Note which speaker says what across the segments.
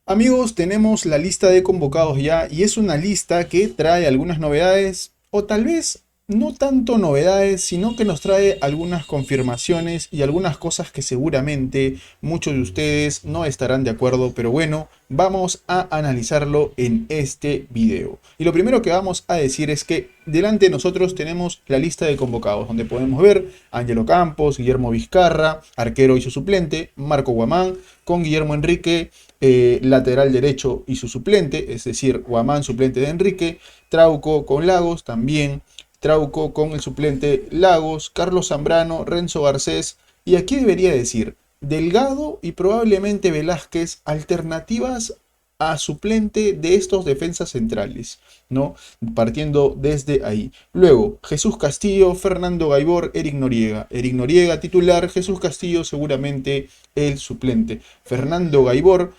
Speaker 1: Amigos, tenemos la lista de convocados ya y es una lista que trae algunas novedades o tal vez no tanto novedades, sino que nos trae algunas confirmaciones y algunas cosas que seguramente muchos de ustedes no estarán de acuerdo, pero bueno, vamos a analizarlo en este video. Y lo primero que vamos a decir es que delante de nosotros tenemos la lista de convocados, donde podemos ver a Angelo Campos, Guillermo Vizcarra, arquero y su suplente, Marco Guamán, con Guillermo Enrique, lateral derecho y su suplente, es decir, Guamán suplente de Enrique, Trauco con Lagos también, Trauco con el suplente Lagos, Carlos Zambrano, Renzo Garcés, y aquí debería decir Delgado y probablemente Velázquez, alternativas a suplente de estos defensas centrales, ¿no? Partiendo desde ahí. Luego, Jesús Castillo, Fernando Gaibor, Eric Noriega. Eric Noriega titular, Jesús Castillo seguramente el suplente. Fernando Gaibor,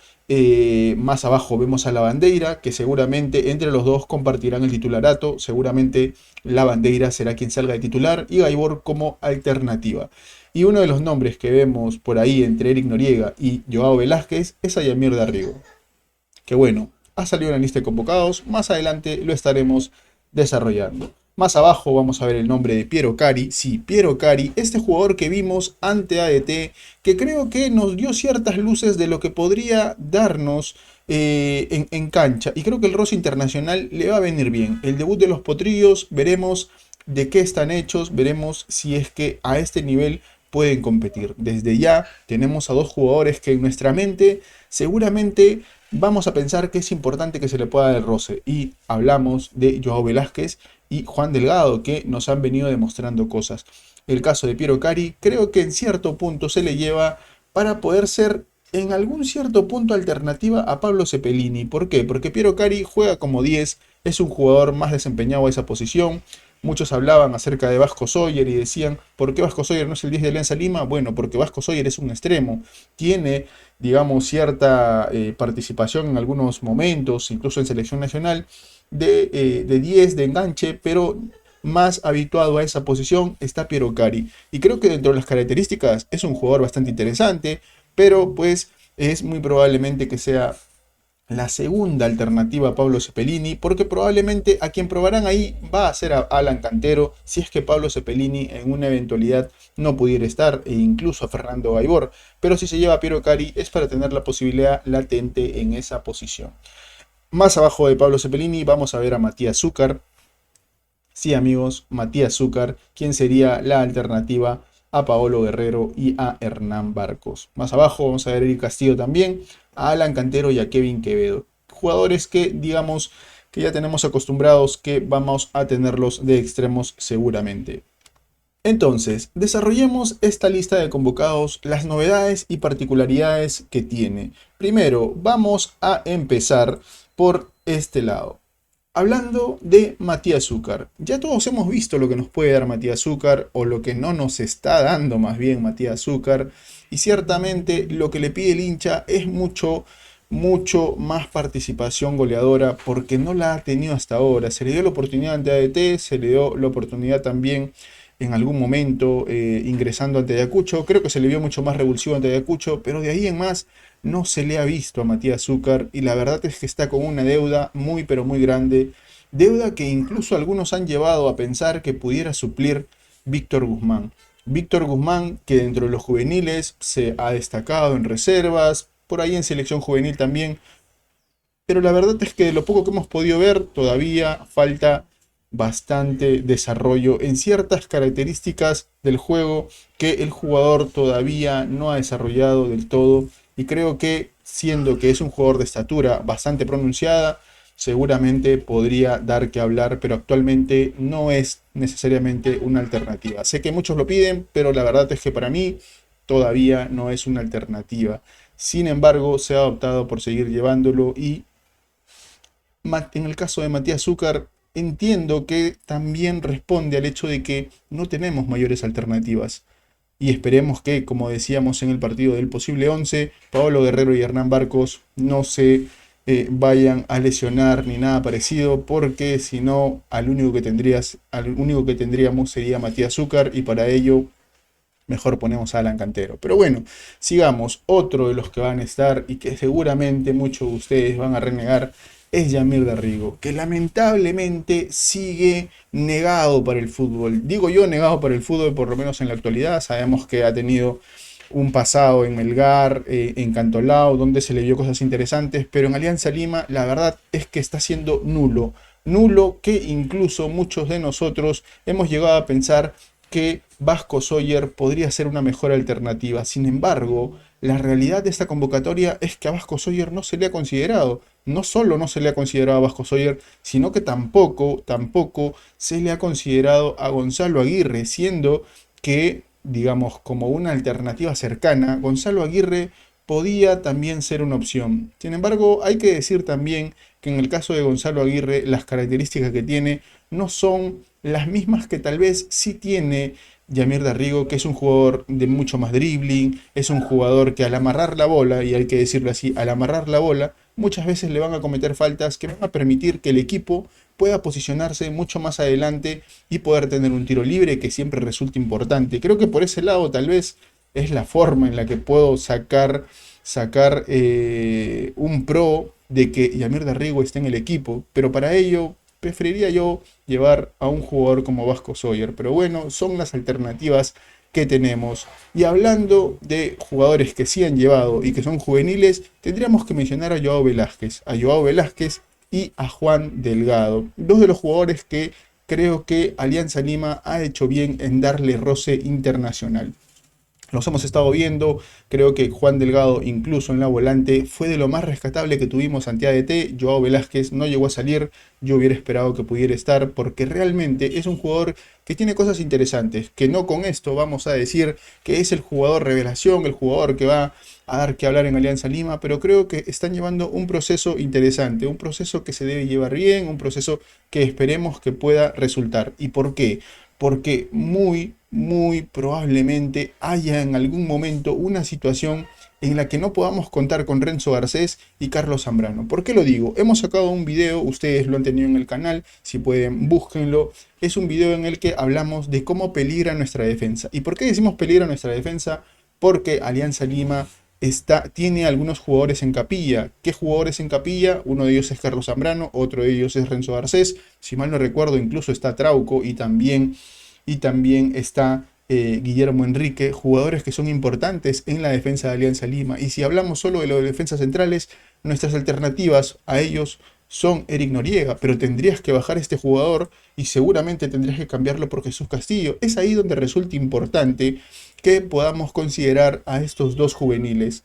Speaker 1: más abajo vemos a La Bandeira, que seguramente entre los dos compartirán el titularato. Seguramente La Bandeira será quien salga de titular y Gaibor como alternativa. Y uno de los nombres que vemos por ahí entre Eric Noriega y Joao Velázquez es Ayamir Darrigo, que bueno, ha salido en la lista de convocados, más adelante lo estaremos desarrollando. Más abajo vamos a ver el nombre de Piero Cari, sí, Piero Cari, este jugador que vimos ante ADT, que creo que nos dio ciertas luces de lo que podría darnos en cancha, y creo que el roce internacional le va a venir bien. El debut de los Potrillos, veremos de qué están hechos, veremos si es que a este nivel pueden competir. Desde ya tenemos a dos jugadores que en nuestra mente seguramente vamos a pensar que es importante que se le pueda dar el roce. Y hablamos de Joao Velázquez y Juan Delgado, que nos han venido demostrando cosas. El caso de Piero Cari, creo que en cierto punto se le lleva para poder ser en algún cierto punto alternativa a Pablo Cepelini. ¿Por qué? Porque Piero Cari juega como 10, es un jugador más desempeñado a esa posición. Muchos hablaban acerca de Vasco Sawyer y decían, ¿por qué Vasco Sawyer no es el 10 de Alianza Lima? Bueno, porque Vasco Sawyer es un extremo, tiene, digamos, cierta participación en algunos momentos, incluso en selección nacional, de 10, de enganche, pero más habituado a esa posición está Piero Cari. Y creo que dentro de las características es un jugador bastante interesante, pero pues es muy probablemente que sea la segunda alternativa a Pablo Cepelini, porque probablemente a quien probarán ahí va a ser a Alan Cantero, si es que Pablo Cepelini en una eventualidad no pudiera estar, e incluso a Fernando Gaibor, pero si se lleva a Piero Cari es para tener la posibilidad latente en esa posición. Más abajo de Pablo Cepelini vamos a ver a Matías Zúcar. Sí, amigos, Matías Zúcar, quien sería la alternativa a Paolo Guerrero y a Hernán Barcos. Más abajo vamos a ver a Eric Castillo también, a Alan Cantero y a Kevin Quevedo. Jugadores que, digamos, que ya tenemos acostumbrados que vamos a tenerlos de extremos seguramente. Entonces, desarrollemos esta lista de convocados, las novedades y particularidades que tiene. Primero, vamos a empezar por este lado. Hablando de Matías Zúcar, ya todos hemos visto lo que nos puede dar Matías Zúcar o lo que no nos está dando más bien Matías Zúcar, y ciertamente lo que le pide el hincha es mucho más participación goleadora porque no la ha tenido hasta ahora. Se le dio la oportunidad ante ADT, se le dio la oportunidad también en algún momento ingresando ante Ayacucho. Creo que se le vio mucho más revulsivo ante Ayacucho, pero de ahí en más no se le ha visto a Matías Zúcar y la verdad es que está con una deuda muy pero muy grande, deuda que incluso algunos han llevado a pensar que pudiera suplir Víctor Guzmán. Víctor Guzmán, que dentro de los juveniles se ha destacado en reservas, por ahí en selección juvenil también, pero la verdad es que de lo poco que hemos podido ver todavía falta bastante desarrollo en ciertas características del juego que el jugador todavía no ha desarrollado del todo, y creo que siendo que es un jugador de estatura bastante pronunciada, seguramente podría dar que hablar, pero actualmente no es necesariamente una alternativa. Sé que muchos lo piden, pero la verdad es que para mí todavía no es una alternativa. Sin embargo, se ha optado por seguir llevándolo y en el caso de Matías Zúcar, entiendo que también responde al hecho de que no tenemos mayores alternativas. Y esperemos que, como decíamos en el partido del posible 11, Paolo Guerrero y Hernán Barcos no se vayan a lesionar ni nada parecido, porque si no, al único que tendríamos sería Matías Zúcar, y para ello mejor ponemos a Alan Cantero. Pero bueno, sigamos. Otro de los que van a estar y que seguramente muchos de ustedes van a renegar es Yamir Darrigo, que lamentablemente sigue negado para el fútbol. Digo yo negado para el fútbol, por lo menos en la actualidad. Sabemos que ha tenido un pasado en Melgar, en Cantolao, donde se le vio cosas interesantes, pero en Alianza Lima la verdad es que está siendo nulo. Nulo, que incluso muchos de nosotros hemos llegado a pensar que Vasco Sawyer podría ser una mejor alternativa. Sin embargo, la realidad de esta convocatoria es que a Vasco Sawyer no se le ha considerado. No solo no se le ha considerado a Vasco Sawyer, sino que tampoco se le ha considerado a Gonzalo Aguirre, siendo que, digamos, como una alternativa cercana, Gonzalo Aguirre podía también ser una opción. Sin embargo, hay que decir también que en el caso de Gonzalo Aguirre, las características que tiene no son las mismas que tal vez sí tiene Yamir Darrigo, que es un jugador de mucho más dribbling, es un jugador que al amarrar la bola, y hay que decirlo así, al amarrar la bola, muchas veces le van a cometer faltas que van a permitir que el equipo pueda posicionarse mucho más adelante y poder tener un tiro libre que siempre resulta importante. Creo que por ese lado tal vez es la forma en la que puedo sacar un pro de que Yamir Darrigo esté en el equipo, pero para ello preferiría yo llevar a un jugador como Vasco Sawyer. Pero bueno, son las alternativas que tenemos. Y hablando de jugadores que sí han llevado y que son juveniles, tendríamos que mencionar a Joao Velázquez y a Juan Delgado, dos de los jugadores que creo que Alianza Lima ha hecho bien en darle roce internacional. Los hemos estado viendo, creo que Juan Delgado incluso en la volante fue de lo más rescatable que tuvimos ante ADT. Joao Velázquez no llegó a salir, yo hubiera esperado que pudiera estar porque realmente es un jugador que tiene cosas interesantes, que no con esto vamos a decir que es el jugador revelación, el jugador que va a dar que hablar en Alianza Lima, pero creo que están llevando un proceso interesante, un proceso que se debe llevar bien, un proceso que esperemos que pueda resultar. ¿Y por qué? Porque muy probablemente haya en algún momento una situación en la que no podamos contar con Renzo Garcés y Carlos Zambrano. ¿Por qué lo digo? Hemos sacado un video, ustedes lo han tenido en el canal, si pueden búsquenlo. Es un video en el que hablamos de cómo peligra nuestra defensa. ¿Y por qué decimos peligra nuestra defensa? Porque Alianza Lima tiene algunos jugadores en capilla. ¿Qué jugadores en capilla? Uno de ellos es Carlos Zambrano, otro de ellos es Renzo Garcés. Si mal no recuerdo, incluso está Trauco y también está Guillermo Enrique, jugadores que son importantes en la defensa de Alianza Lima. Y si hablamos solo de los defensas centrales, nuestras alternativas a ellos son Eric Noriega, pero tendrías que bajar este jugador y seguramente tendrías que cambiarlo por Jesús Castillo. Es ahí donde resulta importante que podamos considerar a estos dos juveniles,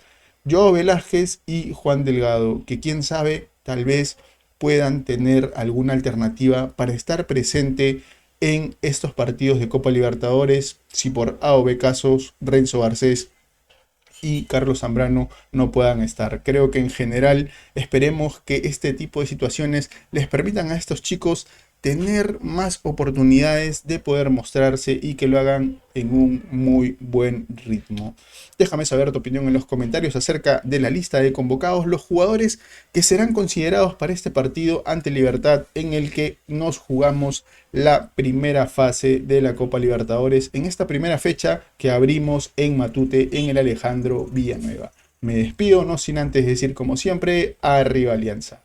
Speaker 1: Joao Velázquez y Juan Delgado, que quién sabe, tal vez puedan tener alguna alternativa para estar presente en estos partidos de Copa Libertadores, si por A o B casos Renzo Garcés y Carlos Zambrano no puedan estar. Creo que en general esperemos que este tipo de situaciones les permitan a estos chicos tener más oportunidades de poder mostrarse y que lo hagan en un muy buen ritmo. Déjame saber tu opinión en los comentarios acerca de la lista de convocados, los jugadores que serán considerados para este partido ante Libertad, en el que nos jugamos la primera fase de la Copa Libertadores, en esta primera fecha que abrimos en Matute, en el Alejandro Villanueva. Me despido, no sin antes decir como siempre, arriba Alianza.